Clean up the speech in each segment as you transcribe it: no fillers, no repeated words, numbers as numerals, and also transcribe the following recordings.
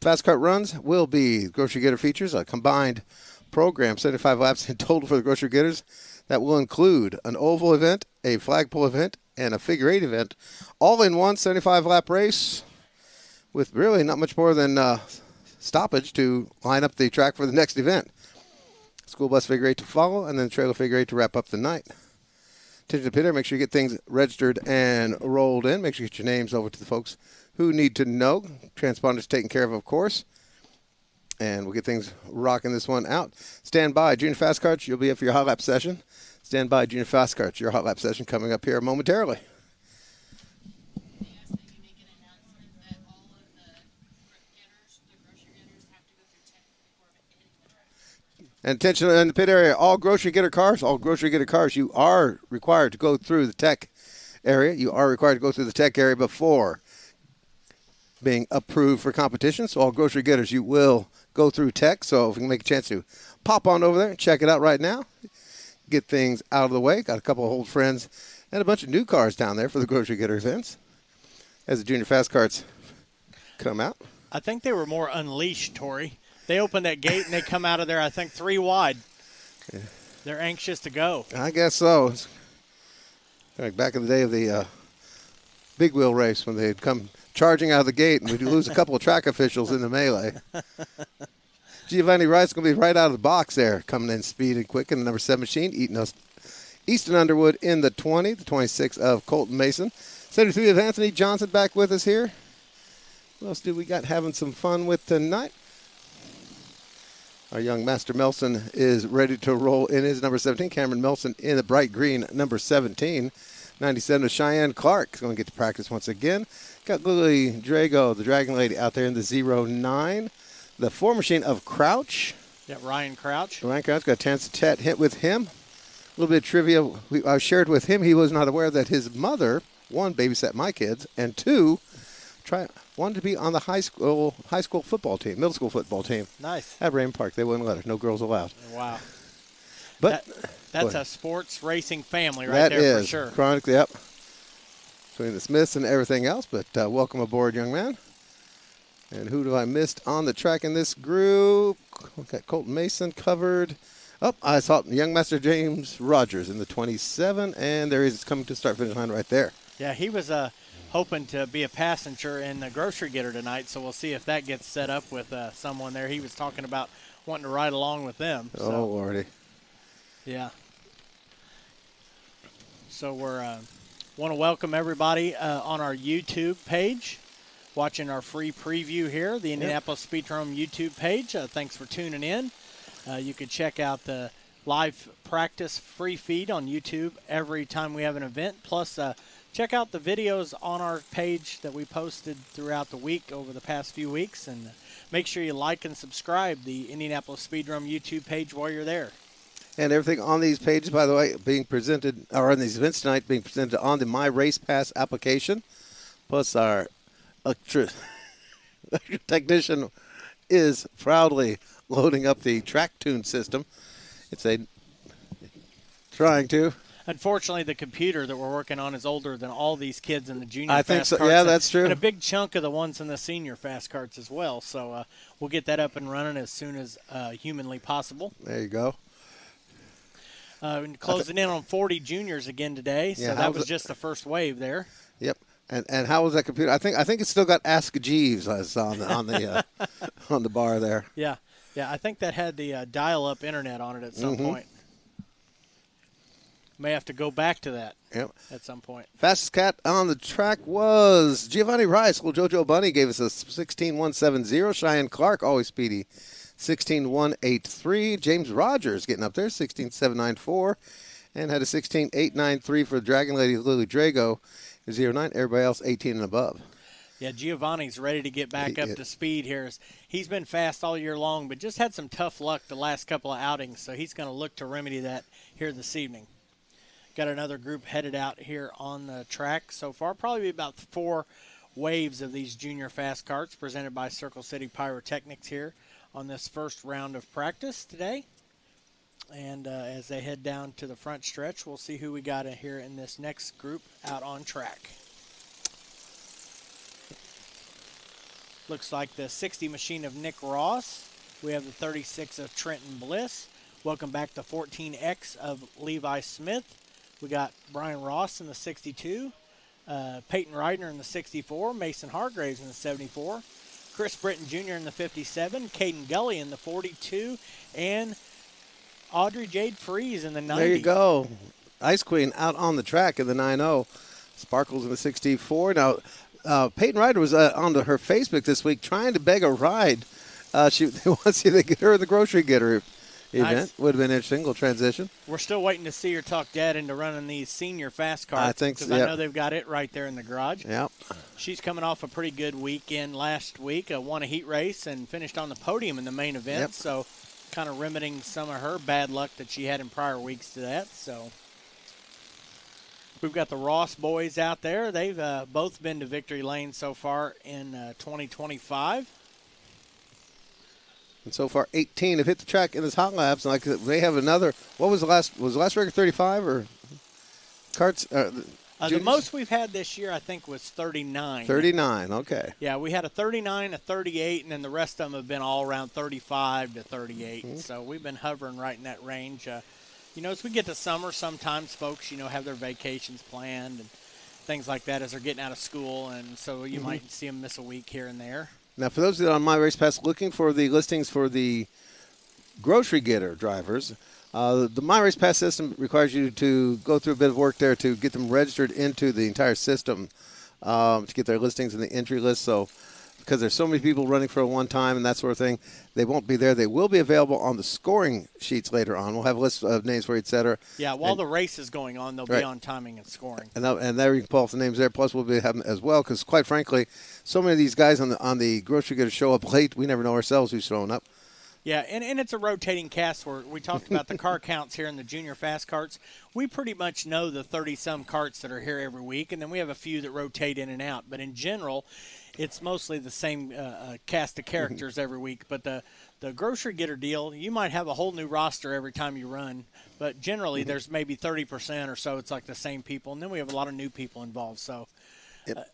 Fast Kart runs will be Grocery Getter features, a combined program, 75 laps in total for the Grocery Getters. That will include an oval event, a flagpole event, and a figure eight event, all in one 75-lap race with really not much more than stoppage to line up the track for the next event. School bus figure eight to follow, and then trailer figure eight to wrap up the night. Attention to the pit area, make sure you get things registered and rolled in. Make sure you get your names over to the folks who need to know. Transponders taken care of course. And we'll get things rocking this one out. Stand by, Junior Fast Karts. You'll be up for your hot lap session. Stand by, Junior Fast Karts. Your hot lap session coming up here momentarily. And attention in the pit area, all Grocery Getter cars, you are required to go through the tech area. You are required to go through the tech area before being approved for competition. So all Grocery Getters, you will go through tech. So if you can make a chance to pop on over there and check it out right now, get things out of the way. Got a couple of old friends and a bunch of new cars down there for the Grocery Getter events as the Junior Fast Karts come out. I think they were more unleashed, Tori. They open that gate and they come out of there, I think, 3 wide. Yeah. They're anxious to go. I guess so. It's like back in the day of the big wheel race when they'd come charging out of the gate and we'd lose a couple of track officials in the melee. Giovanni Rice is going to be right out of the box there, coming in speed and quick in the number 7 machine, eating us Easton Underwood in the 20, the 26 of Colton Mason. 73 of Anthony Johnson back with us here. What else do we got having some fun with tonight? Our young Master Melson is ready to roll in his number 17. Cameron Melson in the bright green number 17. 97 of Cheyenne Clark is going to get to practice once again. Got Lily Drago, the Dragon Lady, out there in the 09. The 4 machine of Crouch. Yeah, Ryan Crouch. Ryan Crouch got a chance to hit with him. A little bit of trivia I shared with him. He was not aware that his mother, 1, babysat my kids, and 2, wanted to be on the high school football team, middle school football team. Nice. At Raymond Park. They wouldn't let her. No girls allowed. Wow. But that's a sports racing family right there for sure. Chronically, yep. Between the Smiths and everything else. But welcome aboard, young man. And who do I missed on the track in this group? Got Colton Mason covered. Oh, I saw young Master James Rogers in the 27, and there he is coming to start finish line right there. Yeah, he was hoping to be a passenger in the Grocery Getter tonight, so we'll see if that gets set up with someone there. He was talking about wanting to ride along with them. So. Oh, Lordy. Yeah. So we're want to welcome everybody on our YouTube page, watching our free preview here, the Indianapolis Speedrome YouTube page. Thanks for tuning in. You can check out the live practice free feed on YouTube every time we have an event. Plus, check out the videos on our page that we posted throughout the week over the past few weeks. And make sure you like and subscribe the Indianapolis Speedrome YouTube page while you're there. And everything on these pages, by the way, being presented, or on these events tonight, being presented on the My Race Pass application. Plus, our technician is proudly loading up the track tune system. It's trying to. Unfortunately, the computer that we're working on is older than all these kids in the junior I fast think so. carts. Yeah, that's true. And a big chunk of the ones in the senior fast carts as well. So we'll get that up and running as soon as humanly possible. There you go. Closing in on 40 juniors again today. So yeah, that was just the first wave there. Yep. And how was that computer? I think it's still got Ask Jeeves on the on the bar there. Yeah. Yeah, I think that had the dial-up internet on it at some point. May have to go back to that at some point. Fastest cat on the track was Giovanni Rice. Well, JoJo Bunny gave us a 16.170. Cheyenne Clark, always speedy, 16.183. James Rogers getting up there, 16.794. And had a 16.893 for Dragon Lady Lily Drago, 09. Everybody else 18 and above. Yeah, Giovanni's ready to get back up to speed here. He's been fast all year long, but just had some tough luck the last couple of outings, so he's going to look to remedy that here this evening. Got another group headed out here on the track so far. Probably about 4 waves of these junior fast carts presented by Circle City Pyrotechnics here on this first round of practice today. And as they head down to the front stretch, we'll see who we got in here in this next group out on track. Looks like the 60 machine of Nick Ross. We have the 36 of Trenton Bliss. Welcome back the 14X of Levi Smith. We got Brian Ross in the 62. Peyton Reidner in the 64. Mason Hargraves in the 74. Chris Britton Jr. in the 57. Caden Gully in the 42. And Audrey Jade Freeze in the 90. There you go. Ice Queen out on the track in the 9.0. Sparkles in the 64. Now, Peyton Ryder was on her Facebook this week trying to beg a ride. They want to see if they get her in the grocery getter event. Nice. Would have been interesting. Little transition. We're still waiting to see her talk Dad into running these senior fast cars. I think so. Because I know they've got it right there in the garage. Yep. She's coming off a pretty good weekend last week. Won a heat race and finished on the podium in the main event. Yep. So kind of remedying some of her bad luck that she had in prior weeks to that. So we've got the Ross boys out there. They've both been to victory lane so far in 2025. And so far, 18 have hit the track in this hot laps. And like they have another. What was the last? Was the last record 35 or carts? The most we've had this year, I think, was 39. 39. Okay. Yeah, we had a 39, a 38, and then the rest of them have been all around 35 to 38. Mm-hmm. So we've been hovering right in that range. As we get to summer, sometimes folks, have their vacations planned and things like that as they're getting out of school, and so you might see them miss a week here and there. Now, for those that are on My Race Pass looking for the listings for the grocery getter drivers, the My Race Pass system requires you to go through a bit of work there to get them registered into the entire system to get their listings in the entry list. So because there's so many people running for a one time and that sort of thing, they won't be there. They will be available on the scoring sheets later on. We'll have a list of names for you, et cetera. Yeah, while the race is going on, they'll be on timing and scoring. And there you can pull off the names there. Plus, we'll be having as well because, quite frankly, so many of these guys on the grocery getter show up late. We never know ourselves who's showing up. Yeah, and it's a rotating cast where we talked about the car counts here in the junior fast carts. We pretty much know the 30-some carts that are here every week, and then we have a few that rotate in and out. But in general, it's mostly the same cast of characters every week. But the grocery getter deal, you might have a whole new roster every time you run, but generally there's maybe 30% or so. It's like the same people, and then we have a lot of new people involved. So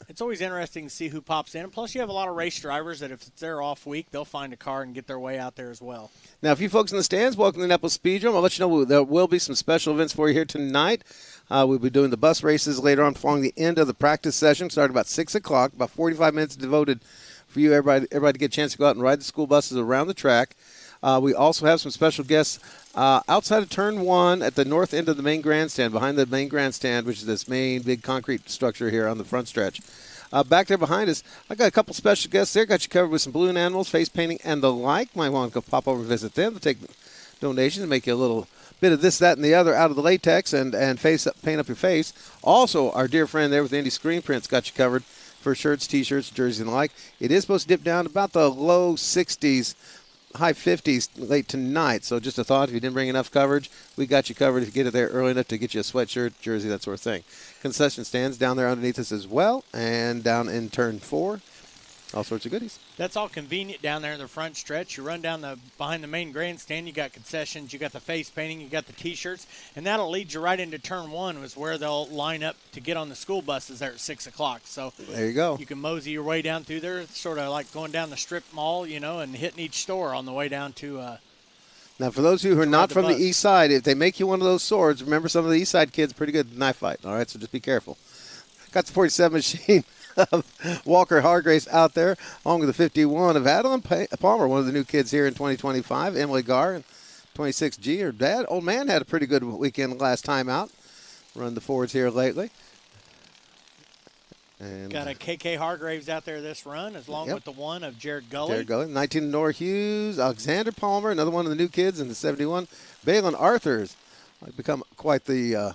it's always interesting to see who pops in. And plus, you have a lot of race drivers that if it's their off week, they'll find a car and get their way out there as well. Now, if you folks in the stands, welcome to Indianapolis Speedrome. I'll let you know there will be some special events for you here tonight. We'll be doing the bus races later on following the end of the practice session, starting about 6 o'clock, about 45 minutes devoted for you, everybody to get a chance to go out and ride the school buses around the track. We also have some special guests outside of Turn 1 at the north end of the main grandstand, behind the main grandstand, which is this main big concrete structure here on the front stretch. Back there behind us, I got a couple special guests there. Got you covered with some balloon animals, face painting, and the like. Might want to go pop over and visit them. They'll take donations and make you a little bit of this, that, and the other out of the latex and paint up your face. Also, our dear friend there with Indy Screen Prints got you covered for shirts, T-shirts, jerseys, and the like. It is supposed to dip down to about the low 60s, high 50s late tonight. So just a thought, if you didn't bring enough coverage, we got you covered if you get it there early enough to get you a sweatshirt, jersey, that sort of thing. Concession stands down there underneath us as well, and down in Turn 4. All sorts of goodies. That's all convenient down there in the front stretch. You run down behind the main grandstand, you got concessions, you got the face painting, you got the T-shirts, and that'll lead you right into Turn 1, is where they'll line up to get on the school buses there at 6 o'clock. So there you go. You can mosey your way down through there. It's sort of like going down the strip mall, and hitting each store on the way down to now, for those of you who are not from the east side, if they make you one of those swords, remember some of the east side kids are pretty good at knife fight. All right, so just be careful. Got the 47 machine of Walker Hargraves out there, along with the 51 of Adeline Palmer, one of the new kids here in 2025. Emily Garr and 26G. Her old man, had a pretty good weekend last time out. Run the Fords here lately. And got a KK Hargraves out there this run, along with the one of Jared Gully. Jared Gully. 19 Nora Hughes, Alexander Palmer, another one of the new kids in the 71. Balin Arthurs, become quite the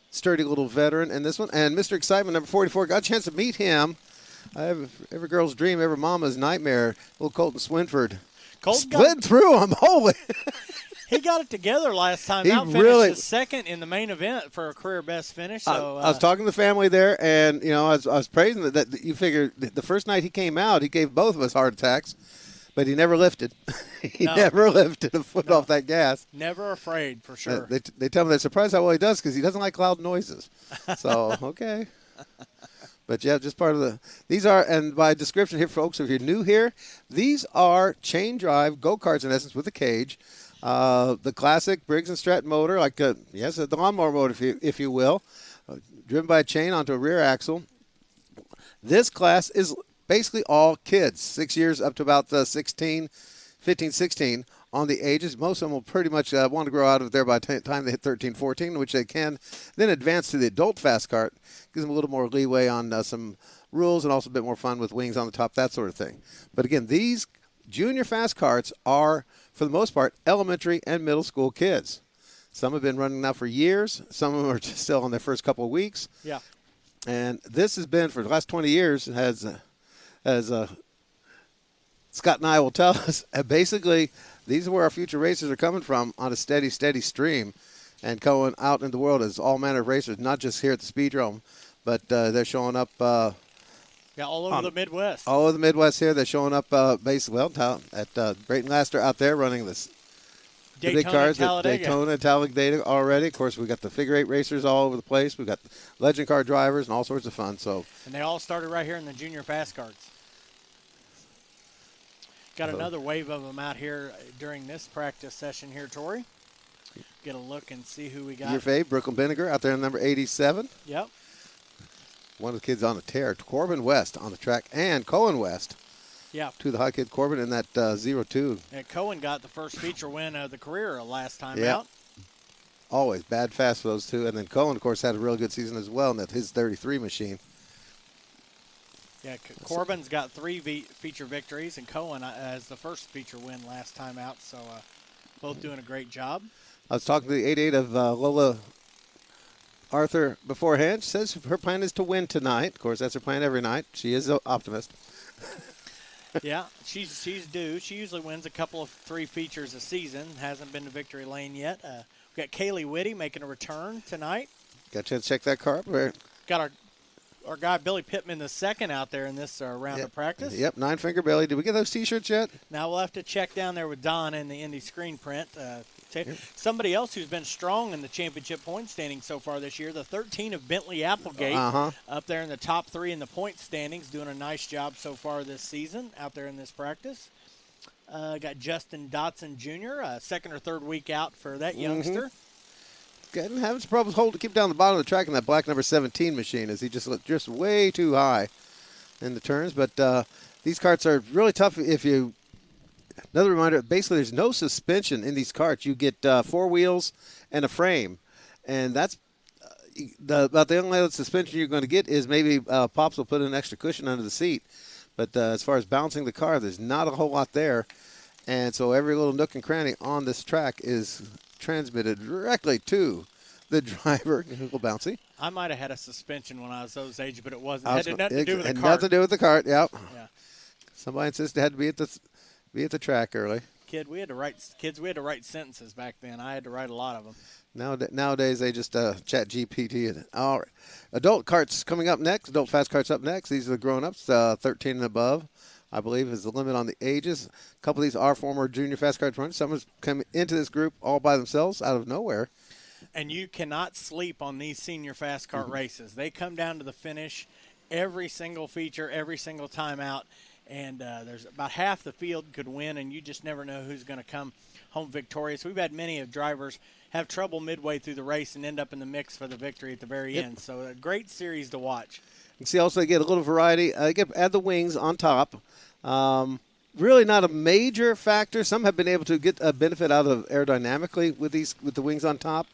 sturdy little veteran in this one. And Mr. Excitement, number 44, got a chance to meet him. Every girl's dream, every mama's nightmare. Little Colton Swinford. Split through him. Holy. He got it together last time out. Finished second in the main event for a career best finish. So I was talking to the family there, and I was praising that you figure the first night he came out, he gave both of us heart attacks, but he never lifted. He never lifted a foot off that gas. Never afraid, for sure. They tell me they're surprised how well he does because he doesn't like loud noises. So okay. But yeah, just part of these are, and by description here, folks, if you're new here, these are chain drive go-karts in essence with a cage. The classic Briggs & Stratton motor, like the lawnmower motor, if you will, driven by a chain onto a rear axle. This class is basically all kids, 6 years up to about 15, 16 on the ages. Most of them will pretty much want to grow out of there by the time they hit 13, 14, which they can. Then advance to the adult fast kart. Gives them a little more leeway on some rules and also a bit more fun with wings on the top, that sort of thing. But again, these junior fast karts are, for the most part, elementary and middle school kids. Some have been running now for years. Some of them are just still on their first couple of weeks. Yeah. And this has been, for the last 20 years, as Scott and I will tell us, basically, these are where our future racers are coming from on a steady stream and going out in the world as all manner of racers, not just here at the Speedrome, but they're showing up. All over the Midwest. All over the Midwest here. They're showing up basically, at Brayton Laster out there running this. The big cars at Daytona, Talladega already. Of course, we got the figure eight racers all over the place. We got legend car drivers and all sorts of fun. So, and they all started right here in the junior fast karts. Got another wave of them out here during this practice session here, Tori. Get a look and see who we got. Your fave, Brooklyn Vinegar, out there in number 87. Yep. One of the kids on a tear. Corbin West on the track, and Cohen West. Yeah. To the hot kid Corbin in that 0-2. Yeah, Cohen got the first feature win of the career last time out. Always bad fast for those two. And then Cohen, of course, had a real good season as well in that his 33 machine. Yeah, Corbin's got 3 feature victories, and Cohen has the first feature win last time out. So both doing a great job. I was talking to the 8-8 of Lola Arthur beforehand. She says her plan is to win tonight. Of course, that's her plan every night. She is an optimist. Yeah, she's due. She usually wins a couple of 3 features a season. Hasn't been to victory lane yet. We got Kaylee Whitty making a return tonight. Got a chance to check that car up there. Got our guy Billy Pittman the second out there in this round of practice. Yep, 9-finger Billy. Did we get those T-shirts yet? Now we'll have to check down there with Don in the Indy screen print. Somebody else who's been strong in the championship point standing so far this year, the 13 of Bentley Applegate, up there in the top 3 in the point standings, doing a nice job so far this season out there in this practice. Got Justin Dotson Jr., second or third week out for that youngster. Having some problems keep down the bottom of the track in that black number 17 machine as he just looked just way too high in the turns. But these karts are really tough if you – another reminder, basically there's no suspension in these karts. You get 4 wheels and a frame. And that's about the only other suspension you're going to get is maybe Pops will put an extra cushion under the seat. But as far as bouncing the car, there's not a whole lot there. And so every little nook and cranny on this track is transmitted directly to the driver. A little bouncy. I might have had a suspension when I was those age, but it wasn't. It had nothing to do with the cart. Nothing to do with the cart, yeah. Somebody insisted it had to be at the track early. Kids, we had to write sentences back then. I had to write a lot of them. Nowadays, they just chat GPT it. All right. Adult karts coming up next. Adult fast karts up next. These are the grown-ups, 13 and above, I believe, is the limit on the ages. A couple of these are former junior fast kart runners. Some have come into this group all by themselves out of nowhere. And you cannot sleep on these senior fast kart races. They come down to the finish every single feature, every single time out. And there's about half the field could win, and you just never know who's going to come home victorious. We've had many of drivers have trouble midway through the race and end up in the mix for the victory at the very end. So a great series to watch. You can see also they get a little variety. Add the wings on top. Really not a major factor. Some have been able to get a benefit out of aerodynamically with the wings on top.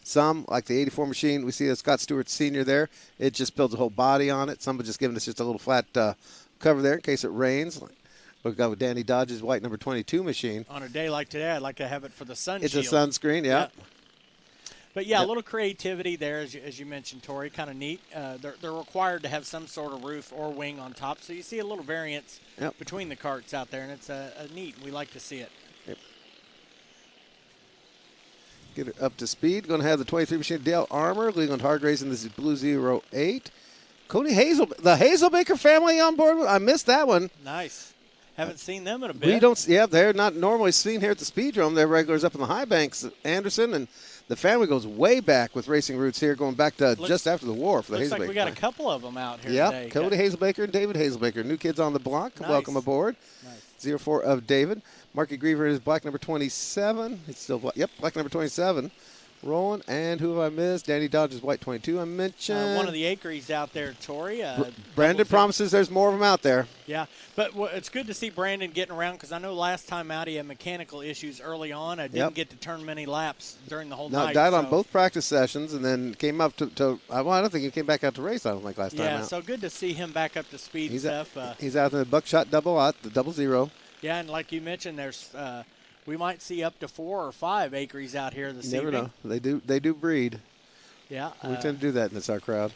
Some, like the 84 machine, we see Scott Stewart Sr. there. It just builds a whole body on it. Some have just given us just a little flat cover there in case it rains. We've got with Danny Dodge's white number 22 machine. On a day like today, I'd like to have it for the sun shield. It's a sunscreen, yeah. But, a little creativity there, as you mentioned, Tori, kind of neat. They're required to have some sort of roof or wing on top, so you see a little variance between the karts out there, and it's neat. We like to see it. Yep. Get it up to speed. Going to have the 23 machine, Dale Armour, Leland Hard Racing. This is Blue 08. Cody the Hazelbaker family on board. I missed that one. Nice. Haven't seen them in a bit. We don't. Yeah, they're not normally seen here at the Speedrome. They're regulars up in the High Banks. Anderson and the family goes way back with racing roots here, going back to just after the war for the looks Hazelbaker. Like we got a couple of them out here yep, today. Cody Hazelbaker and David Hazelbaker, new kids on the block. Nice. Welcome aboard. Nice. 04 of David. Marky Griever is black number 27. It's still black. Yep, black number 27. Rolling, and who have I missed? Danny Dodge is white 22. I mentioned one of the Acres out there, Tori. Brandon promises there's more of them out there. Yeah, but it's good to see Brandon getting around because I know last time out he had mechanical issues early on. I didn't get to turn many laps during the whole night. Died on both practice sessions, and then came up to well, I don't think he came back out to race. I don't think last time out. Yeah, so good to see him back up to speed and stuff. He's out in the buckshot double out, the 00. Yeah, and like you mentioned, there's we might see up to 4 or 5 Acres out here this evening. Never know. They do breed. Yeah. We tend to do that, and it's our crowd.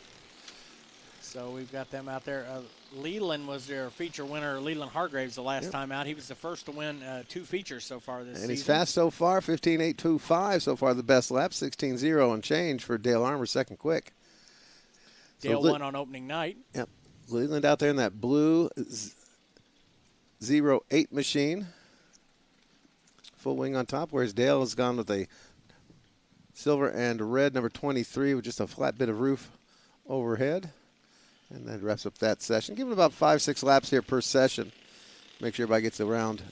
So we've got them out there. Leland was their feature winner, Leland Hargraves, the last time out. He was the first to win 2 features so far this season. And he's fast so far, 15.825 so far the best lap, 16.0 and change for Dale Armour, second quick. Dale won on opening night. Yep. Leland out there in that blue 08 machine. Full wing on top, whereas Dale has gone with a silver and red number 23 with just a flat bit of roof overhead. And that wraps up that session. Give it about 5-6 laps here per session. Make sure everybody gets around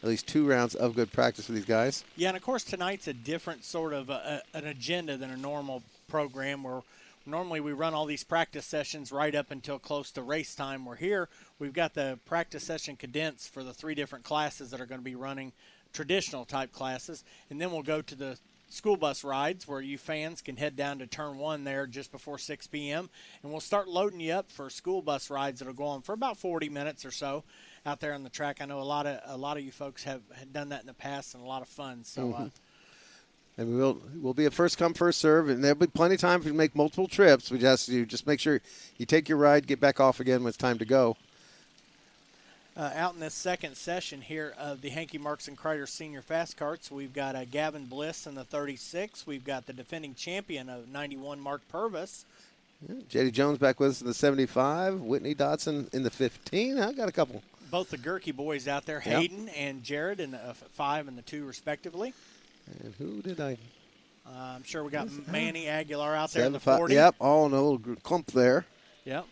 at least 2 rounds of good practice for these guys. Yeah, and of course tonight's a different sort of an agenda than a normal program where normally we run all these practice sessions right up until close to race time. We're here, we've got the practice session condensed for the 3 different classes that are going to be running, traditional type classes, and then we'll go to the school bus rides where you fans can head down to turn 1 there just before 6 p.m. and we'll start loading you up for school bus rides that'll go on for about 40 minutes or so out there on the track. I know a lot of you folks have done that in the past, and a lot of fun. So and we'll be a first come first serve, and there'll be plenty of time for you to make multiple trips. We just make sure you take your ride, get back off again when it's time to go. Out in this second session here of the Hankey Marks and Kreider Senior Fast Karts, we've got Gavin Bliss in the 36. We've got the defending champion of 91, Mark Purvis. Yeah, Jetty Jones back with us in the 75. Whitney Dodson in the 15. I got a couple. Both the Gerke boys out there, Hayden and Jared in the 5 and the 2 respectively. And who did I? I'm sure we got Manny Aguilar out there in the 40. Yep, all in a little clump there. Yep.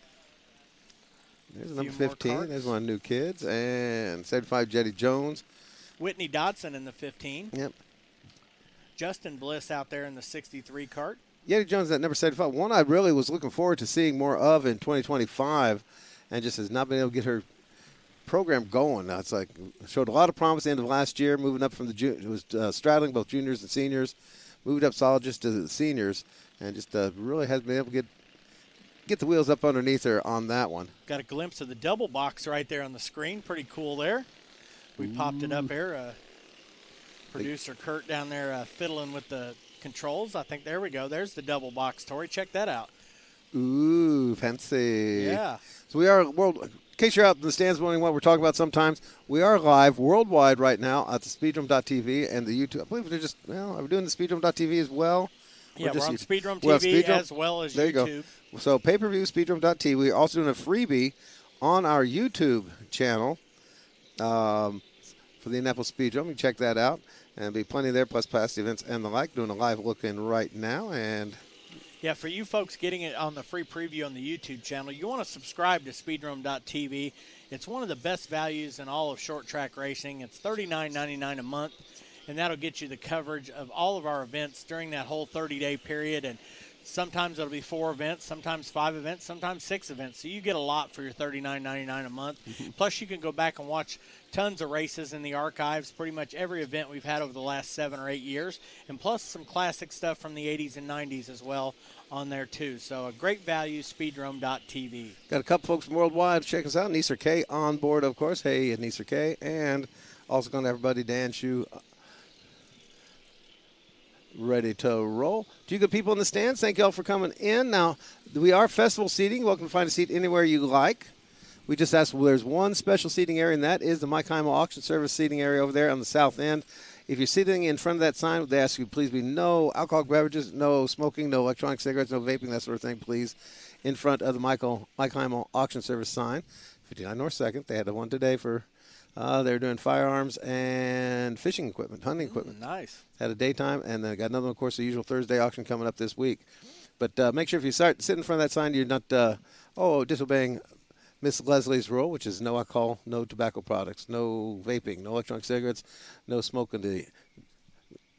There's number 15. There's one of the new kids. And 75, Jetty Jones. Whitney Dodson in the 15. Yep. Justin Bliss out there in the 63 kart. Jetty Jones at number 75. One I really was looking forward to seeing more of in 2025 and just has not been able to get her program going. Now it's like showed a lot of promise at the end of last year, moving up from the straddling both juniors and seniors, moved up solid just to the seniors, and just really has been able to get the wheels up underneath her on that one. Got a glimpse of the double box right there on the screen. Pretty cool there. We popped it up here. Producer Kurt down there fiddling with the controls. I think there we go. There's the double box, Tori. Check that out. Ooh, fancy. Yeah. So we are in case you're out in the stands wondering what we're talking about sometimes, we are live worldwide right now at the Speedrome.tv and the YouTube. I believe are we doing the Speedrome.tv as well? Yeah, we're on Speedrome TV as well as there YouTube. You go. So pay-per-view, Speedrome.tv. We're also doing a freebie on our YouTube channel for the Indianapolis Speedrome. You can check that out. And there'll be plenty there, plus past events and the like. Doing a live look-in right now. And yeah, for you folks getting it on the free preview on the YouTube channel, you want to subscribe to Speedrome.tv. It's one of the best values in all of short track racing. It's $39.99 a month, and that'll get you the coverage of all of our events during that whole 30-day period. And sometimes it'll be 4 events, sometimes 5 events, sometimes 6 events. So you get a lot for your $39.99 a month. Plus, you can go back and watch tons of races in the archives, pretty much every event we've had over the last 7 or 8 years, and plus some classic stuff from the 80s and 90s as well on there too. So a great value, Speedrome.tv. Got a couple folks from worldwide. Check us out. Neeser K on board, of course. Hey, Neeser K. And also going to everybody, Dan Shu, ready to roll. To you good people in the stands, thank you all for coming in. Now, we are festival seating. Welcome to find a seat anywhere you like. We just asked, well, there's one special seating area, and that is the Mike Heimel Auction Service seating area over there on the south end. If you're sitting in front of that sign, they ask you please be no alcoholic beverages, no smoking, no electronic cigarettes, no vaping, that sort of thing, please, in front of the Mike Heimel Auction Service sign. 59 North 2nd. They had one today for They're doing firearms and fishing equipment, hunting equipment. Nice. Had a daytime, and then got another one, of course, the usual Thursday auction coming up this week. But make sure if you start sitting in front of that sign, you're not disobeying Miss Leslie's rule, which is no alcohol, no tobacco products, no vaping, no electronic cigarettes, no smoking the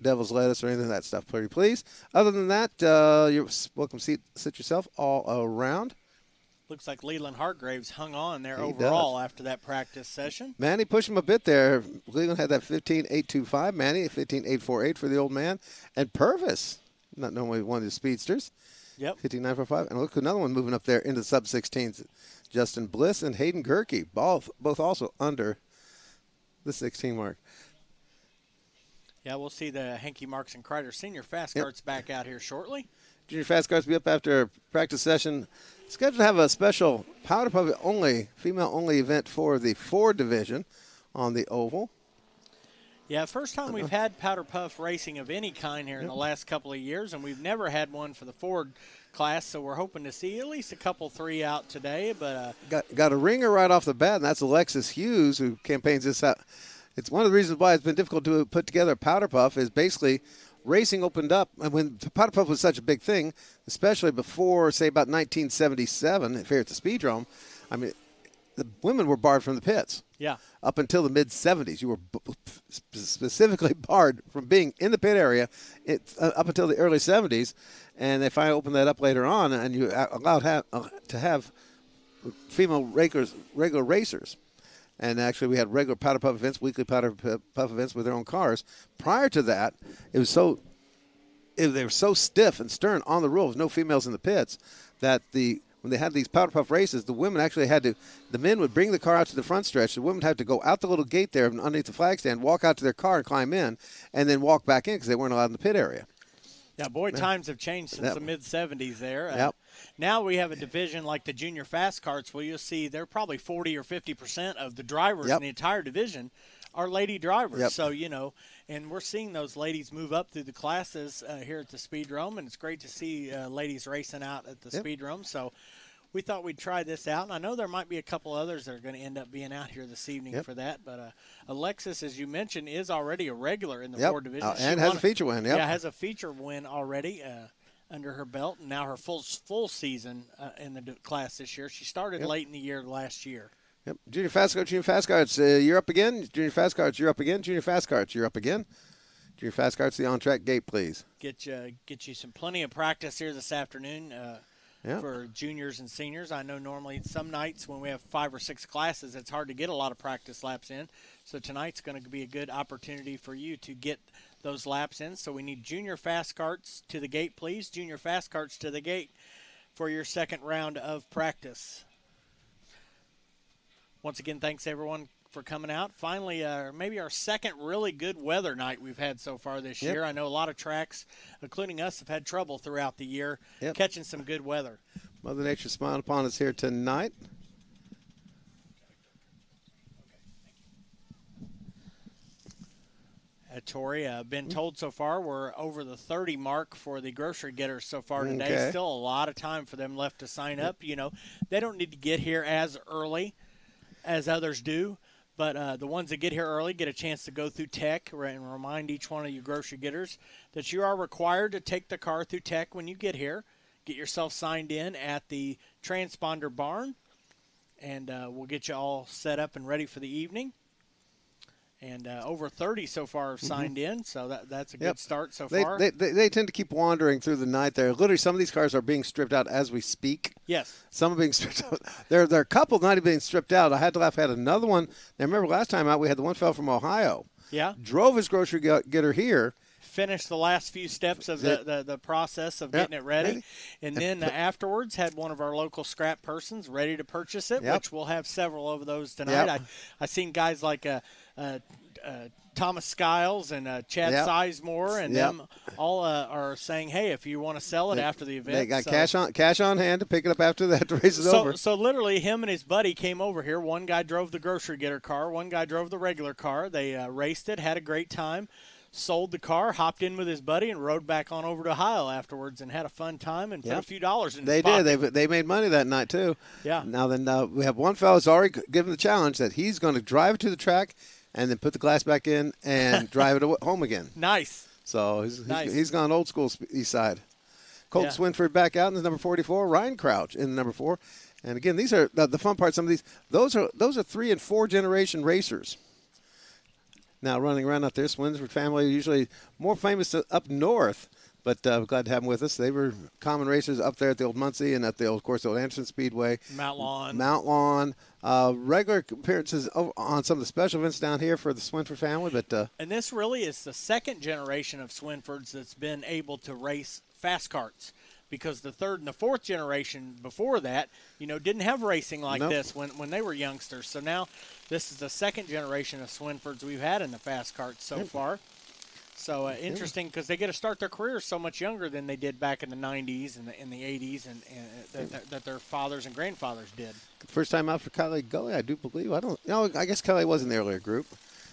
devil's lettuce or any of that stuff, pretty please. Other than that, you're welcome to sit yourself all around. Looks like Leland Hargraves hung on there overall after that practice session. Manny pushed him a bit there. Leland had that 15.825. Manny, 15.848 for the old man. And Purvis, not normally one of the speedsters. Yep. 15.945. And look, another one moving up there into sub-16s. Justin Bliss and Hayden Gerke, both also under the 16 mark. Yeah, we'll see the Henke Marks and Kreider Senior Faskarts back out here shortly. Junior Faskarts will be up after a practice session. Scheduled to have a special powder puff only, female only event for the Ford division on the oval. Yeah, first time we've had powder puff racing of any kind here in the last couple of years, and we've never had one for the Ford class, so we're hoping to see at least a couple, 3 out today. But got a ringer right off the bat, and that's Alexis Hughes, who campaigns this out. It's one of the reasons why it's been difficult to put together a powder puff is basically racing opened up, and when powder puff was such a big thing, especially before, say, about 1977 here at the Speedrome, I mean, the women were barred from the pits. Yeah. Up until the mid-'70s, you were specifically barred from being in the pit area up until the early '70s, and they finally opened that up later on, and you allowed to have female regular racers. And actually, we had regular powder puff events, weekly powder puff events with their own cars. Prior to that, they were so stiff and stern on the rules, no females in the pits, that when they had these powder puff races, the women actually the men would bring the car out to the front stretch. The women would have to go out the little gate there underneath the flag stand, walk out to their car and climb in, and then walk back in because they weren't allowed in the pit area. Yeah, boy, times have changed since the mid-'70s there. Yep. Now we have a division like the Junior Fast Carts where you'll see they're probably 40 or 50% of the drivers in the entire division are lady drivers. Yep. So, and we're seeing those ladies move up through the classes here at the Speedrome, and it's great to see ladies racing out at the Speedrome. So we thought we'd try this out, and I know there might be a couple others that are going to end up being out here this evening for that. But Alexis, as you mentioned, is already a regular in the Ford division. And has a feature win. Yeah, has a feature win already under her belt, and now her full season in the class this year. She started late in the year last year. Yep. Junior Faskarts, you're up again. Junior Faskarts, you're up again. Junior Faskarts, you're up again. Junior Faskarts, the on-track gate, please. Get you plenty of practice here this afternoon. For juniors and seniors. I know normally some nights when we have 5 or 6 classes, it's hard to get a lot of practice laps in. So tonight's going to be a good opportunity for you to get those laps in. So we need Junior Fast Carts to the gate, please. Junior Fast Carts to the gate for your second round of practice. Once again, thanks everyone for coming out. Finally, maybe our second really good weather night we've had so far this year. I know a lot of tracks, including us, have had trouble throughout the year catching some good weather. Mother Nature smiling upon us here tonight. Tori, been told so far we're over the 30 mark for the grocery getters so far today. Still a lot of time for them left to sign up. They don't need to get here as early as others do. But the ones that get here early get a chance to go through tech and remind each one of you grocery getters that you are required to take the car through tech when you get here. Get yourself signed in at the transponder barn, and we'll get you all set up and ready for the evening. And over 30 so far have signed in, so that's a good start so far. They tend to keep wandering through the night there. Literally, some of these cars are being stripped out as we speak. Yes. Some are being stripped out. There are a couple not even being stripped out. I had to laugh. I had another one. Now, remember last time out we had the one fellow from Ohio. Yeah. Drove his grocery getter here. Finished the last few steps of the process of getting it ready. And then afterwards had one of our local scrap persons ready to purchase it, which we'll have several of those tonight. I seen guys like Thomas Skiles and Chad Sizemore, and them all are saying, hey, if you want to sell it after the event. They got cash on hand to pick it up after the race is over. So literally him and his buddy came over here. One guy drove the grocery getter car. One guy drove the regular car. They raced it, had a great time. sold the car, hopped in with his buddy, and rode back on over to Ohio afterwards and had a fun time and put a few dollars in his pocket. They did. They made money that night, too. Yeah. Now then, we have one fellow who's already given the challenge that he's going to drive it to the track and then put the glass back in and drive it home again. Nice. So he's gone old school east side. Colton Swinford back out in the number 44. Ryan Crouch in the number 4. And again, these are the fun part. Some of these, those are 3 and 4 generation racers. Now running around out there, Swinford family usually more famous up north, but we're glad to have them with us. They were common racers up there at the old Muncie and at the old Anderson Speedway. Mount Lawn. Regular appearances on some of the special events down here for the Swinford family. But and this really is the second generation of Swinfords that's been able to race Faskarts, because the third and the fourth generation before that, didn't have racing like this when they were youngsters. So now this is the second generation of Swinfords we've had in the Faskarts so far. So interesting, because they get to start their careers so much younger than they did back in the 90s and in the 80s and that their fathers and grandfathers did. First time out for Kelly Gully, I do believe. I guess Kelly was in the earlier group.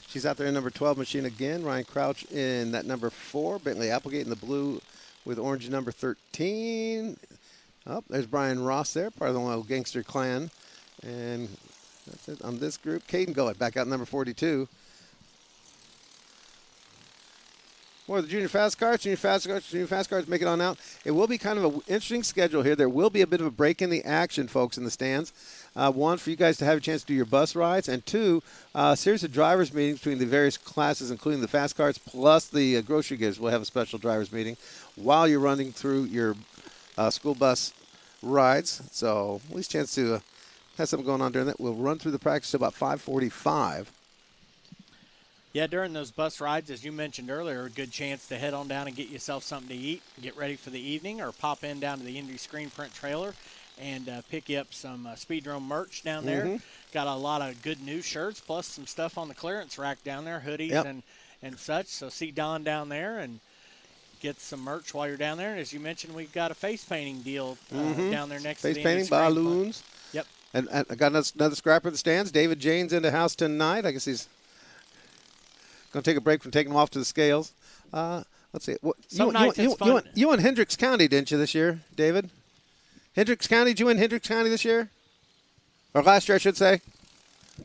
She's out there in number 12 machine again. Ryan Crouch in that number 4. Bentley Applegate in the blue with orange number 13. Oh, there's Brian Ross there, part of the little gangster clan. And that's it on this group. Caden Gullett back out in number 42. More of the junior fast cars make it on out. It will be kind of an interesting schedule here. There will be a bit of a break in the action, folks, in the stands. One, for you guys to have a chance to do your bus rides, and two, a series of drivers meetings between the various classes, including the fast cars plus the grocery getters. We'll have a special drivers meeting while you're running through your school bus rides. So at least a chance to have something going on during that. We'll run through the practice till about 5:45. Yeah, during those bus rides, as you mentioned earlier, a good chance to head on down and get yourself something to eat, get ready for the evening, or pop in down to the Indy Screen Print trailer and pick you up some Speedrome merch down there. Mm-hmm. Got a lot of good new shirts, plus some stuff on the clearance rack down there, hoodies and such. So see Don down there and get some merch while you're down there. And as you mentioned, we've got a face painting deal down there next to the face painting, balloons. Yep. And I got another scrapper in the stands. David Jane's in the house tonight. I guess he's going to take a break from taking them off to the scales. Let's see. You won Hendricks County, didn't you, this year, David? Hendricks County, did you win Hendricks County this year? Or last year, I should say.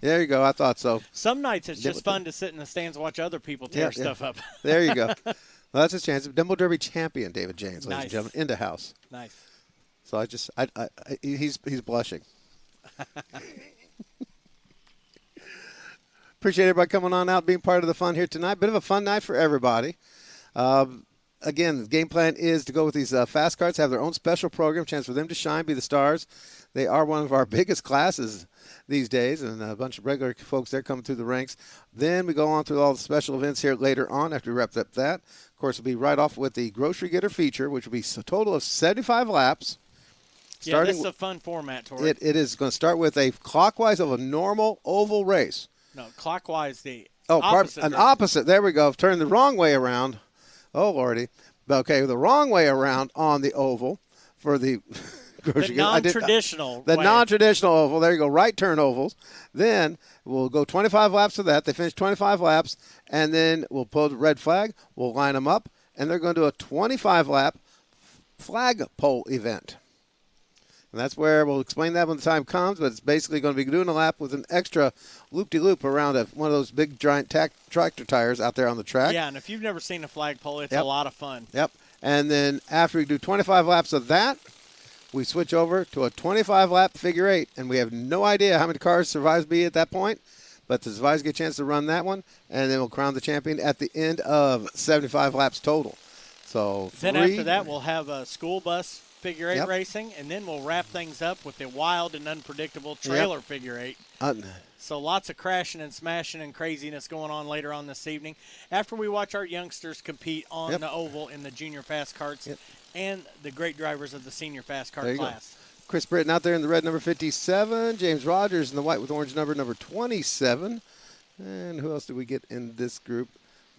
There you go. I thought so. Some nights it's just fun to sit in the stands and watch other people tear stuff up. There you go. Well, that's his chance. Dimble Derby champion, David James, ladies and gentlemen, in the house. Nice. So he's blushing. Appreciate everybody coming on out, being part of the fun here tonight. Bit of a fun night for everybody. Again, the game plan is to go with these fast carts, have their own special program, chance for them to shine, be the stars. They are one of our biggest classes these days, and a bunch of regular folks there coming through the ranks. Then we go on through all the special events here later on after we wrap up that. Of course, we'll be right off with the Grocery Getter feature, which will be a total of 75 laps. Yeah, this is a fun format, Tori. It is going to start with a clockwise of a normal oval race. No, clockwise the opposite. Opposite. There we go. Turn the wrong way around. Oh, Lordy. Okay, the wrong way around on the oval for the non-traditional way. The non-traditional oval. There you go. Right turn ovals. Then we'll go 25 laps of that. They finish 25 laps, and then we'll pull the red flag. We'll line them up, and they're going to do a 25-lap flagpole event. And that's where we'll explain that when the time comes, but it's basically going to be doing a lap with an extra loop-de-loop around one of those big, giant tractor tires out there on the track. Yeah, and if you've never seen a flagpole, it's a lot of fun. Yep. And then after we do 25 laps of that, we switch over to a 25-lap figure eight, and we have no idea how many cars survives be at that point, but the survivors get a chance to run that one, and then we'll crown the champion at the end of 75 laps total. So then after that, we'll have a school bus figure eight racing, and then we'll wrap things up with the wild and unpredictable trailer figure eight. So lots of crashing and smashing and craziness going on later on this evening after we watch our youngsters compete on the oval in the junior fast carts and the great drivers of the senior fast kart class. Go. Chris Britton out there in the red number 57, James Rogers in the white with orange number 27. And who else did we get in this group?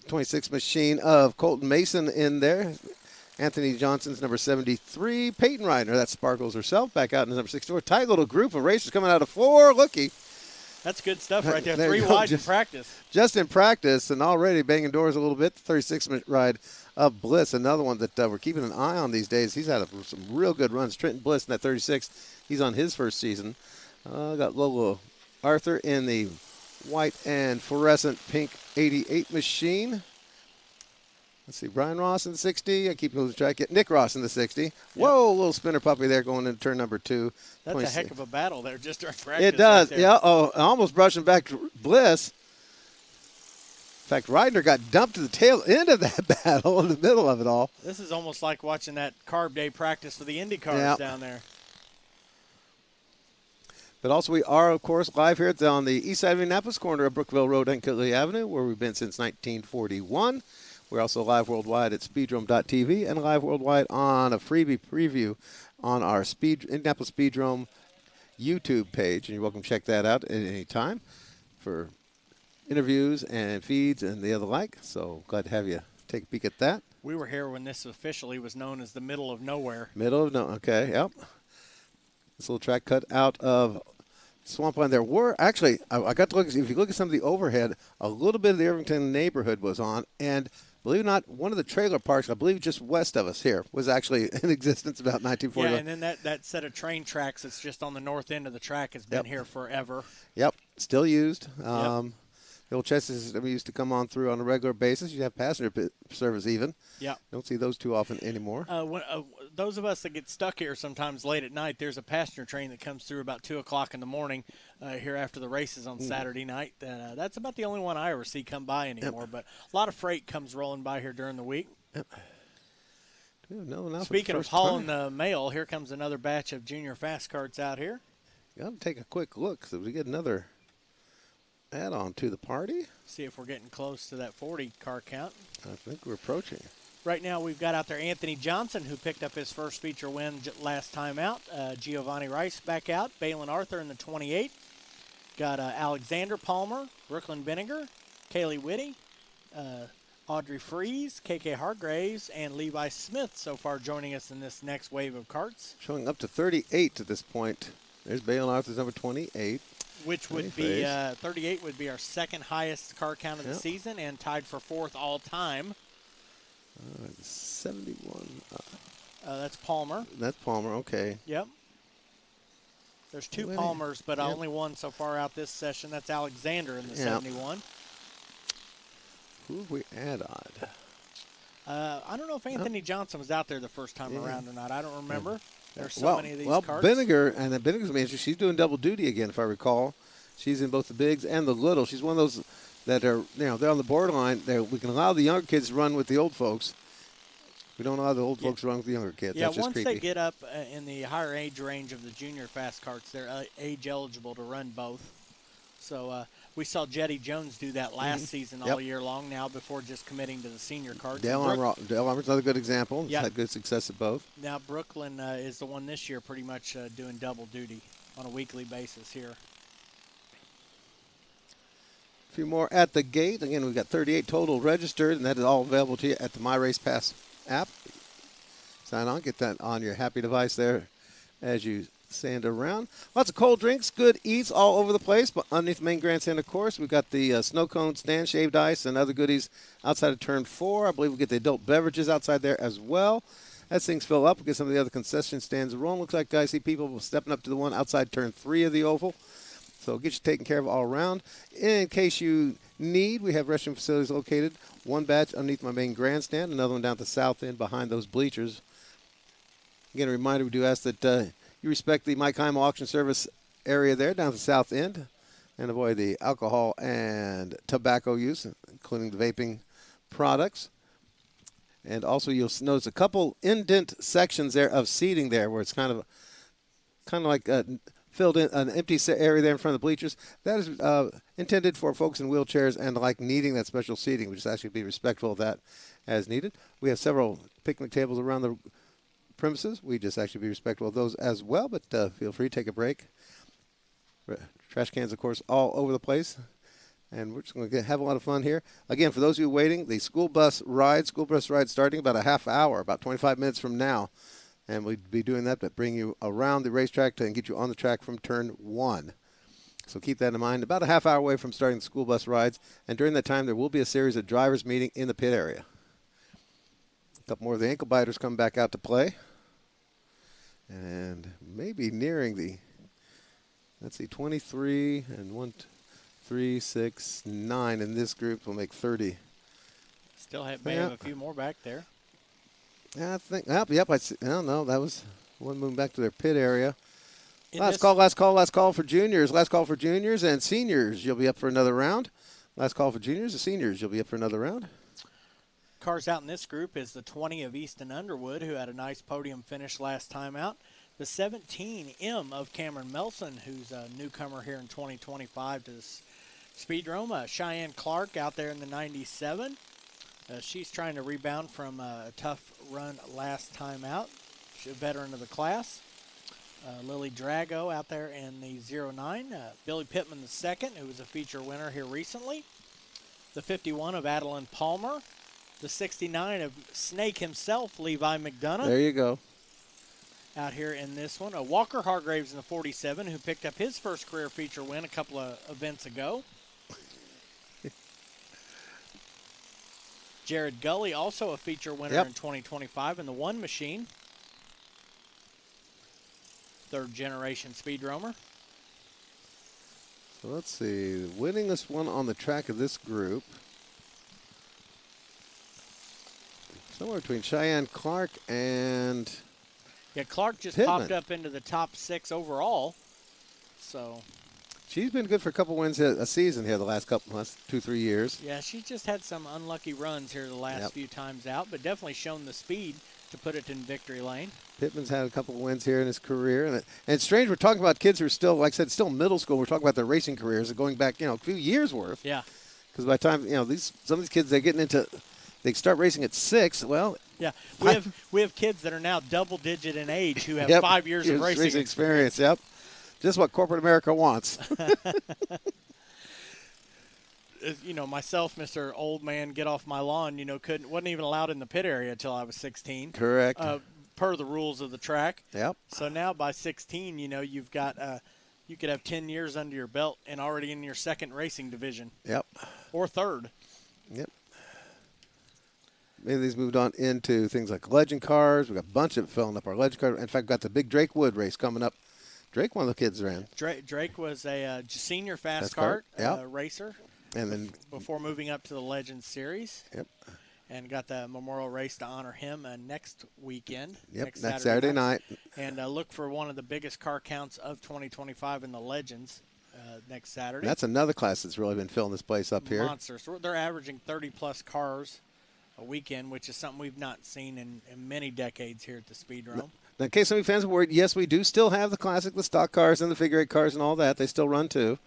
26 machine of Colton Mason in there. Anthony Johnson's number 73. Peyton Reiner, that's Sparkles herself, back out in the number 64. Tight little group of racers coming out of four. Looky. That's good stuff right there. There 3 you go. wide in practice. Just in practice and already banging doors a little bit. The 36-minute ride of Bliss, another one that we're keeping an eye on these days. He's had some real good runs. Trenton Bliss in that 36. He's on his first season. Got Lola Arthur in the white and fluorescent pink 88 machine. Let's see, Brian Ross in the 60. I keep losing track. Nick Ross in the 60. Yep. Whoa, little spinner puppy there going into turn number 2. That's a heck of a battle there just during practice. It does. Right Yeah. Oh, almost brushing back to Bliss. In fact, Reidner got dumped to the tail end of that battle in the middle of it all. This is almost like watching that carb day practice for the Indy cars down there. But also we are, of course, live here on the east side of Indianapolis, corner of Brookville Road and Kinley Avenue, where we've been since 1941. We're also live worldwide at speedrome.tv and live worldwide on a freebie preview on our Indianapolis Speedrome YouTube page. And you're welcome to check that out at any time for interviews and feeds and the other like. So glad to have you take a peek at that. We were here when this officially was known as the middle of nowhere. Okay, yep. This little track cut out of swampland. There were actually, I got to look, if you look at some of the overhead, a little bit of the Irvington neighborhood was on, and believe it or not, one of the trailer parks, I believe just west of us here, was actually in existence about 1940. Yeah, and then that set of train tracks that's just on the north end of the track has been here forever. Yep, still used. The old chassis system used to come on through on a regular basis. You have passenger service even. Yeah. Don't see those too often anymore. Those of us that get stuck here sometimes late at night, there's a passenger train that comes through about 2 o'clock in the morning here after the races on Saturday night. That's about the only one I ever see come by anymore. But a lot of freight comes rolling by here during the week. Yep. Speaking of hauling the mail, here comes another batch of junior Faskarts out here. Got to take a quick look so we get another add-on to the party. See if we're getting close to that 40 car count. I think we're approaching. Right now we've got out there Anthony Johnson, who picked up his first feature win last time out. Giovanni Rice back out. Balin Arthur in the 28. Got Alexander Palmer, Brooklyn Benninger, Kaylee Whitty, Audrey Freeze, KK Hargraves, and Levi Smith so far joining us in this next wave of karts. Showing up to 38 at this point. There's Balin Arthur's number 28. Which would be 38 would be our second highest car count of the season and tied for 4th all time. 71. That's Palmer. That's Palmer, okay. Yep. There's 2 Palmers, but only one so far out this session. That's Alexander in the 71. Who have we added? I don't know if Anthony Johnson was out there the first time around or not. I don't remember. There's so many of these carts. Benninger, and Benninger's manager, she's doing double duty again, if I recall. She's in both the bigs and the little. She's one of those that are, they're on the borderline. We can allow the younger kids to run with the old folks. We don't allow the old folks to run with the younger kids. Yeah, that's just once creepy. they get up in the higher age range of the junior fast karts, they're age eligible to run both. So we saw Jetty Jones do that last season all year long now before just committing to the senior karts. Dale Armour's another good example. He's had good success at both. Now Brooklyn is the one this year pretty much doing double duty on a weekly basis here. A few more at the gate. Again, we've got 38 total registered, and that is all available to you at the My Race Pass app. Sign on, get that on your happy device there as you sand around. Lots of cold drinks, good eats all over the place, but underneath the main grandstand, of course, we've got the snow cone stand, shaved ice, and other goodies outside of turn 4. I believe we get the adult beverages outside there as well. As things fill up, we'll get some of the other concession stands rolling. Looks like I see people stepping up to the one outside turn 3 of the oval. So get you taken care of all around. In case you need, we have restroom facilities located. One batch underneath my main grandstand, another one down at the south end behind those bleachers. Again, a reminder, we do ask that you respect the Mike Heim auction service area there down at the south end and avoid the alcohol and tobacco use, including the vaping products. And also you'll notice a couple indent sections there of seating there where it's kind of like filled in an empty area there in front of the bleachers. That is intended for folks in wheelchairs and like needing that special seating. We just ask you to be respectful of that as needed. We have several picnic tables around the premises. We just actually be respectful of those as well, but feel free to take a break. Trash cans, of course, all over the place. And we're just going to have a lot of fun here. Again, for those of you waiting, the school bus ride starting about a half hour, about 25 minutes from now. And we'd be doing that to bring you around the racetrack and get you on the track from turn 1. So keep that in mind. About a half hour away from starting the school bus rides, and during that time there will be a series of drivers meeting in the pit area. A couple more of the ankle biters come back out to play. And maybe nearing the, let's see, 23 and 1, 3, 6, 9 in this group will make 30. May have a few more back there. Yeah, I think, yep, I don't know. That was one moving back to their pit area. Last call for juniors. Last call for juniors and seniors. You'll be up for another round. Last call for juniors and seniors. You'll be up for another round. Cars out in this group is the 20 of Easton Underwood, who had a nice podium finish last time out. The 17M of Cameron Melson, who's a newcomer here in 2025 to the Speedrome. Cheyenne Clark out there in the 97. She's trying to rebound from a tough run last time out. She's a veteran of the class. Lily Drago out there in the 09. Billy Pittman II, who was a feature winner here recently. The 51 of Adeline Palmer. The 69 of Snake himself, Levi McDonough. There you go. Out here in this one. Walker Hargraves in the 47, who picked up his first career feature win a couple of events ago. Jared Gully, also a feature winner in 2025 in the one machine. Third generation speedromer. So let's see. Winningest one on the track of this group. Somewhere between Cheyenne Clark and Clark just Pittman. popped up into the top 6 overall. So she's been good for a couple wins a season here the last 2-3 years. Yeah, she's just had some unlucky runs here the last few times out, but definitely shown the speed to put it in victory lane. Pittman's had a couple of wins here in his career. And it's strange, we're talking about kids who are still, like I said, still in middle school. We're talking about their racing careers going back, a few years worth. Yeah. Because by the time, some of these kids, they're getting into, they start racing at 6. Well, yeah, we have kids that are now double digit in age who have 5 years of racing experience. Yep, just what corporate America wants. Myself, Mr. Old Man, get off my lawn. Wasn't even allowed in the pit area until I was 16. Correct. Per the rules of the track. Yep. So now by 16, you've got you could have 10 years under your belt and already in your second racing division. Yep. Or third. Yep. Maybe these moved on into things like legend cars. We've got a bunch of it filling up our legend cars. In fact, we've got the big Drake Wood race coming up. Drake, one of the kids ran. Drake was a senior Faskarts racer. And then before moving up to the Legends Series. Yep. And got the memorial race to honor him next weekend. Yep, next Saturday night. And look for one of the biggest car counts of 2025 in the Legends next Saturday. And that's another class that's really been filling this place up here. Monsters. So they're averaging 30-plus cars a weekend, which is something we've not seen in many decades here at the Speedrome. Now, in case some of you fans are worried, yes, we do still have the classic, the stock cars, and the figure-8 cars and all that. They still run, too.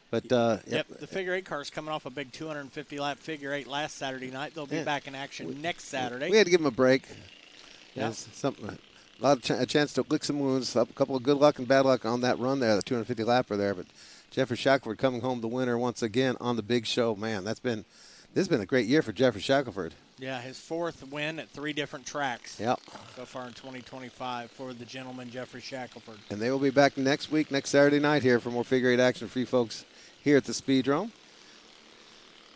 But yep, the figure-8 cars coming off a big 250-lap figure-8 last Saturday night. They'll be back in action next Saturday. We had to give them a break. Yeah. A chance to lick some wounds. A couple of good luck and bad luck on that run there, the 250-lapper there. But Jeffrey Shackelford coming home the winner once again on the big show. Man, this has been a great year for Jeffrey Shackelford. Yeah, his 4th win at 3 different tracks. Yep. So far in 2025 for the gentleman Jeffrey Shackelford. And they will be back next week, next Saturday night here for more figure-8 action for you folks here at the Speedrome.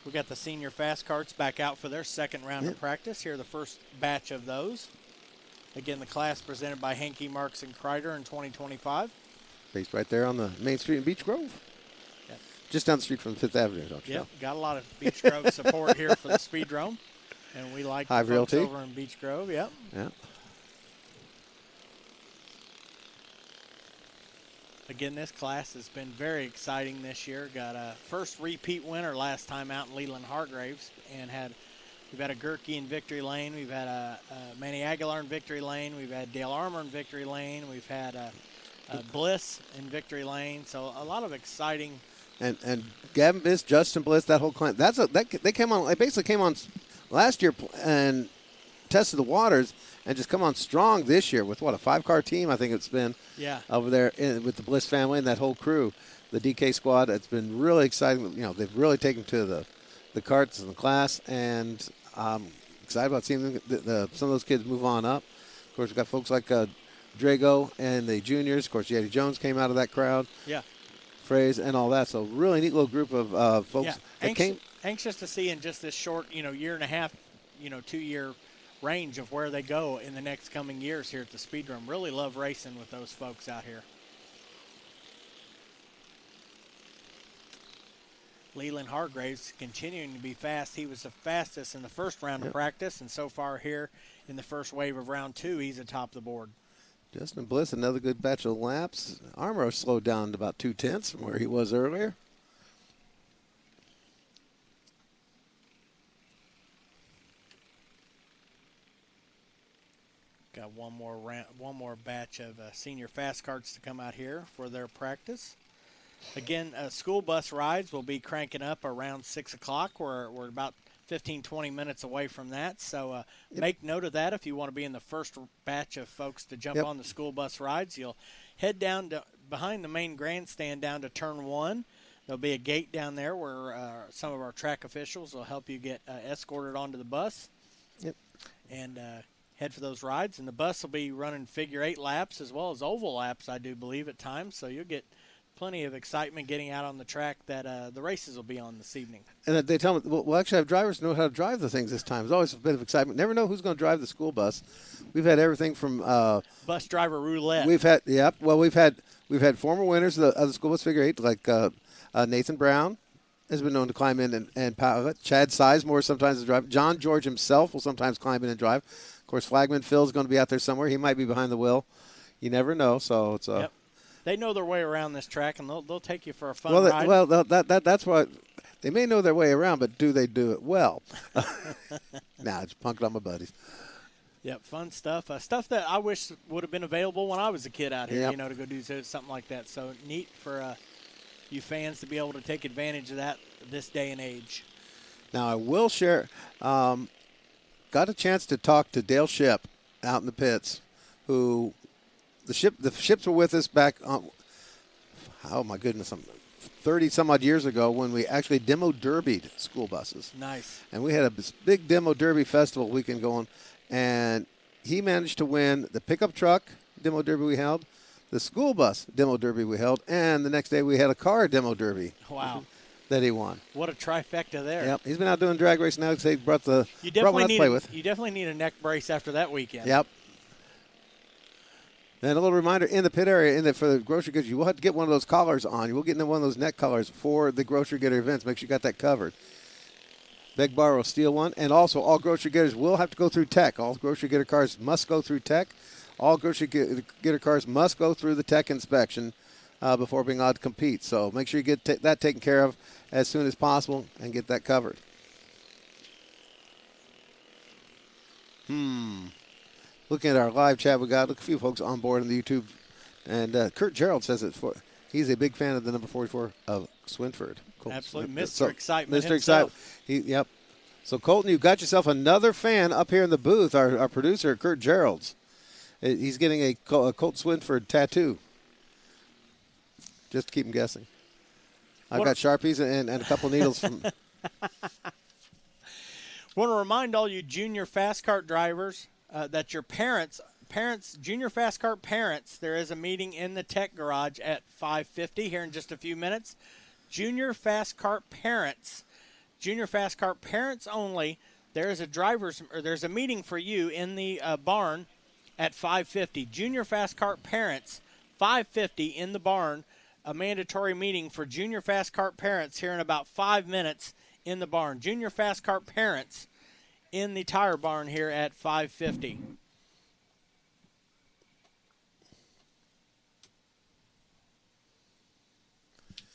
We got the senior Faskarts back out for their second round of practice. Here, the first batch of those. Again, the class presented by Hankey, Marks, and Kreider in 2025. Based right there on the main street in Beech Grove. Yeah. Just down the street from 5th Avenue, don't you? Yep, got a lot of Beech Grove support here for the Speedrome. And we like the folks over in Beech Grove, yep. Yeah. Again, this class has been very exciting this year. Got a first repeat winner last time out in Leland Hargraves, and we've had a Gerke in victory lane. We've had a Manny Aguilar in victory lane. We've had Dale Armour in victory lane. We've had a Bliss in victory lane. So a lot of exciting. And Gavin Bliss, Justin Bliss, that whole client. They came on. They basically came on last year and tested the waters and just come on strong this year with, a 5-car team I think it's been over there with the Bliss family and that whole crew, the DK squad. It's been really exciting. They've really taken to the karts and the class, and I'm excited about seeing some of those kids move on up. Of course, we've got folks like Drago and the juniors. Of course, Yeti Jones came out of that crowd. Yeah. phrase, and all that. So really neat little group of folks that came. Anxious to see in just this short, year and a half, 2-year range of where they go in the next coming years here at the Speedrome. Really love racing with those folks out here. Leland Hargraves continuing to be fast. He was the fastest in the first round of practice, and so far here in the first wave of round 2, he's atop the board. Justin Bliss, another good batch of laps. Armrow slowed down to about 2/10 from where he was earlier. Got one more batch of senior Faskarts to come out here for their practice. Again, school bus rides will be cranking up around 6 o'clock. We're about 15, 20 minutes away from that. So make note of that if you want to be in the first batch of folks to jump on the school bus rides. You'll head down to behind the main grandstand down to turn 1. There'll be a gate down there where some of our track officials will help you get escorted onto the bus. And head for those rides. And the bus will be running figure 8 laps as well as oval laps, I do believe, at times. So you'll get plenty of excitement getting out on the track that the races will be on this evening. And they tell me, we'll actually have drivers know how to drive the things this time. There's always a bit of excitement. Never know who's going to drive the school bus. We've had everything from bus driver roulette. We've had we've had former winners of the school bus figure 8 like Nathan Brown has been known to climb in and pilot. Chad Sizemore sometimes to drive. John George himself will sometimes climb in and drive. Of course, Flagman Phil's going to be out there somewhere. He might be behind the wheel. You never know. So it's They know their way around this track, and they'll take you for a fun ride. Well, that's what they may know their way around, but do they do it well? It's punking on my buddies. Yep, fun stuff. Stuff that I wish would have been available when I was a kid out here, to go do something like that. So neat for you fans to be able to take advantage of that this day and age. Now, I will share, got a chance to talk to Dale Ship out in the pits, who the ships were with us back on, oh my goodness, 30 some odd years ago when we actually demo derbied school buses. Nice. And we had a big demo derby festival weekend going, and he managed to win the pickup truck demo derby we held, the school bus demo derby we held, and the next day we had a car demo derby. Wow. That he won. What a trifecta there. Yep. He's been out doing drag racing now because he brought one to play with. You definitely need a neck brace after that weekend. Yep. And a little reminder, in the pit area, for the grocery goods, you will have to get one of those collars on. You will get one of those neck collars for the grocery getter events. Make sure you got that covered. Beg, borrow, steal one. And also, all grocery getters will have to go through tech. All grocery getter cars must go through tech. All grocery getter cars must go through the tech inspection before being allowed to compete. So make sure you get that taken care of as soon as possible and get that covered. Looking at our live chat, we got a few folks on board on the YouTube. And Kurt Gerald says he's a big fan of the number 44 of Swinford. Absolutely. Mr. Excitement Mr. himself. Excitement. So, Colton, you've got yourself another fan up here in the booth, our producer, Kurt Gerald's. He's getting a Colt Swinford tattoo. Just to keep him guessing. I've got Sharpies and a couple needles from. Want to remind all you junior fast kart drivers that your junior fast kart parents, there is a meeting in the tech garage at 5:50 here in just a few minutes. Junior fast kart parents only. There's a meeting for you in the barn at 5:50. Junior fast kart parents, 5:50 in the barn. A mandatory meeting for junior fast kart parents here in about 5 minutes in the barn. Junior fast kart parents in the tire barn here at 5:50.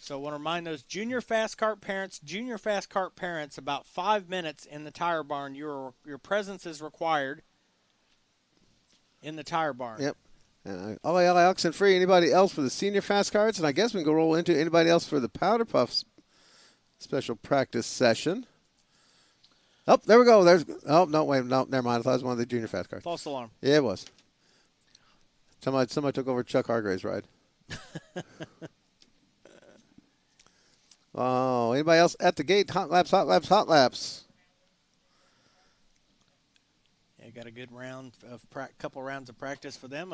So I want to remind those junior fast kart parents, about 5 minutes in the tire barn. Your presence is required in the tire barn. Yep. Alex and free. Anybody else for the senior fast cards? And I guess we can go roll into anybody else for the Powder Puffs special practice session. Oh, there we go. Never mind. I thought it was one of the junior fast cars. False alarm. Yeah, it was. Somebody took over Chuck Hargrave's ride. Oh, anybody else at the gate? Hot laps. Yeah, got a good couple rounds of practice for them.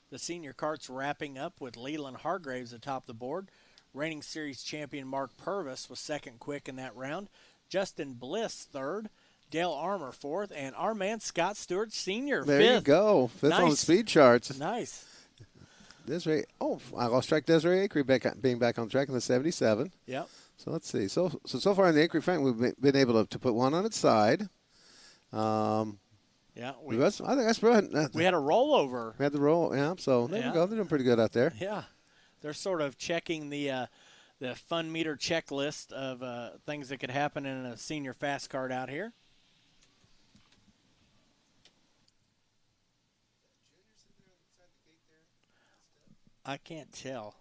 The senior cart's wrapping up with Leland Hargraves atop the board. Reigning series champion Mark Purvis was second quick in that round. Justin Bliss third. Dale Armour fourth. And our man Scott Stewart Sr. There fifth. you go. Fifth on the speed charts. Nice. Desiree. Oh, I lost track. Desiree Acree being back on track in the 77. Yep. So let's see. So far in the Acree front, we've been able to put one on its side. Yeah, I think that's brilliant. We had a rollover. We had the roll, yeah. So there we go. They're doing pretty good out there. Yeah, they're sort of checking the fun meter checklist of things that could happen in a senior fast card out here. I can't tell.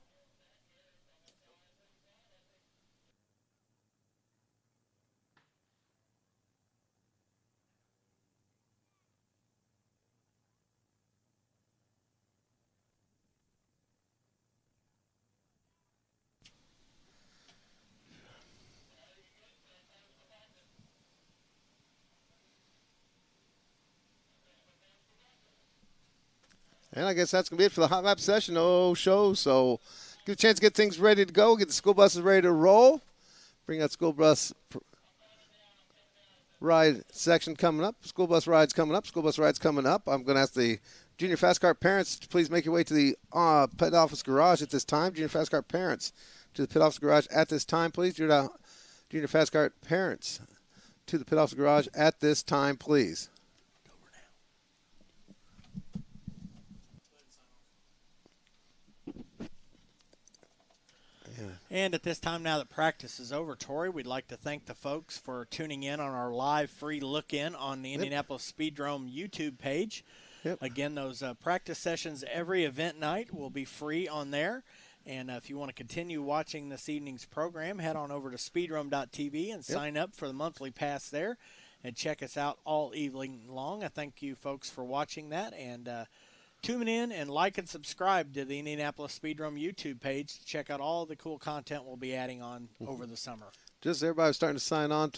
And I guess that's going to be it for the hot lap session show. So get a chance to get things ready to go, get the school buses ready to roll. Bring that school bus ride section coming up. School bus rides coming up. School bus rides coming up. I'm going to ask the Junior Fast Kart parents to please make your way to the pit office garage at this time. Junior Fast Kart parents to the pit office garage at this time, please. Junior Fast Kart parents to the pit office garage at this time, please. And at this time, now that practice is over, Tori, we'd like to thank the folks for tuning in on our live free look-in on the Indianapolis Speedrome YouTube page. Yep. Again, those practice sessions every event night will be free on there. And if you want to continue watching this evening's program, head on over to speedrome.tv and sign up for the monthly pass there and check us out all evening long. I thank you folks for watching that, and tune in and like and subscribe to the Indianapolis Speedrome YouTube page to check out all the cool content we'll be adding on over the summer. Just everybody starting to sign on to